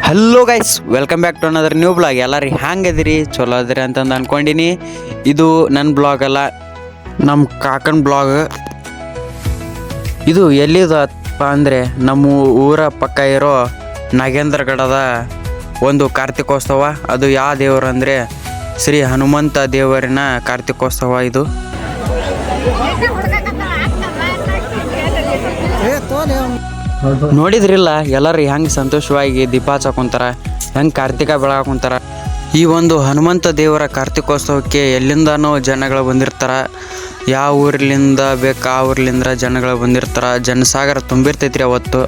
Hello guys, welcome back to another new blog. ಎಲ್ಲರೂ ಹ್ಯಾಂಗದಿರಿ? ಚಲೋ ಅದಿರಿ ಅಂತಂದು ಅಂದ್ಕೊಂಡಿನಿ. ಇದು ನನ್ನ ಬ್ಲಾಗ್ ಅಲ್ಲ, ನಮ್ಮ ಕಾಕನ ಬ್ಲಾಗ್. ಇದು ಎಲ್ಲಿದಪ್ಪ ಅಂದರೆ ನಮ್ಮ ಊರ ಪಕ್ಕ ಇರೋ ನಾಗೇಂದ್ರಗಡದ ಒಂದು ಕಾರ್ತಿಕೋತ್ಸವ. ಅದು ಯಾವ ದೇವರು ಅಂದರೆ ಶ್ರೀ ಹನುಮಂತ ದೇವರಿನ ಕಾರ್ತಿಕೋತ್ಸವ ಇದು. ನೋಡಿದ್ರಿಲ್ಲ ಎಲ್ಲರೂ ಹೆಂಗೆ ಸಂತೋಷವಾಗಿ ದೀಪ ಹಚ್ಚಾಕೊಂತಾರ, ಹೆಂಗೆ ಕಾರ್ತಿಕ ಬೆಳಗಾಕೊಂತಾರ. ಈ ಒಂದು ಹನುಮಂತ ದೇವರ ಕಾರ್ತಿಕೋತ್ಸವಕ್ಕೆ ಎಲ್ಲಿಂದನೋ ಜನಗಳು ಬಂದಿರ್ತಾರ. ಯಾವ ಊರ್ಲಿಂದ ಬೇಕು ಆ ಊರ್ಲಿಂದ ಜನಗಳು ಬಂದಿರ್ತಾರ. ಜನಸಾಗರ ತುಂಬಿರ್ತೈತ್ರಿ ಅವತ್ತು.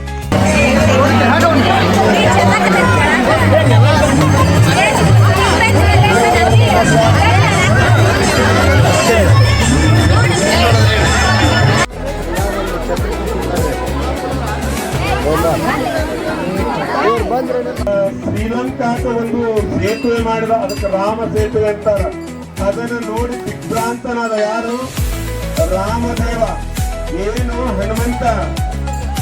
ಶ್ರೀಲಂಕಾಕ ಒಂದು ಸೇತುವೆ ಮಾಡಿದ, ಅದಕ್ಕೆ ರಾಮ ಸೇತುವೆ ಅಂತಾರ. ಅದನ್ನು ನೋಡಿ ದಿಗ್ಭ್ರಾಂತನಾದ ಯಾರು? ರಾಮದೇವ. ಏನು ಹನುಮಂತ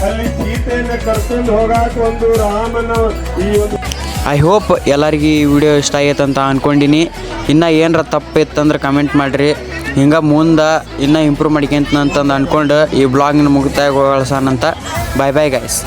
ಅಲ್ಲಿ ಸೀತೆಯನ್ನ ಕರ್ಕೊಂಡು ಹೋಗಾಕ ಒಂದು ರಾಮನ ಈ ಒಂದು. ಐ ಹೋಪ್ ಎಲ್ಲರಿಗೂ ಈ ವಿಡಿಯೋ ಇಷ್ಟ ಆಗೈತೆ ಅಂತ ಅಂದ್ಕೊಂಡಿನಿ. ಇನ್ನೂ ಏನರ ತಪ್ಪಿತ್ತಂದ್ರೆ ಕಮೆಂಟ್ ಮಾಡಿರಿ. ಹಿಂಗೆ ಮುಂದೆ ಇನ್ನೂ ಇಂಪ್ರೂವ್ ಮಾಡ್ಕೊಂತಂತಂದು ಅಂದ್ಕೊಂಡು ಈ ಬ್ಲಾಗ್ನ ಮುಗಿತಾಗೊಳಿಸೋಣಂತ. ಬಾಯ್ ಬಾಯ್ ಗೈಸ್.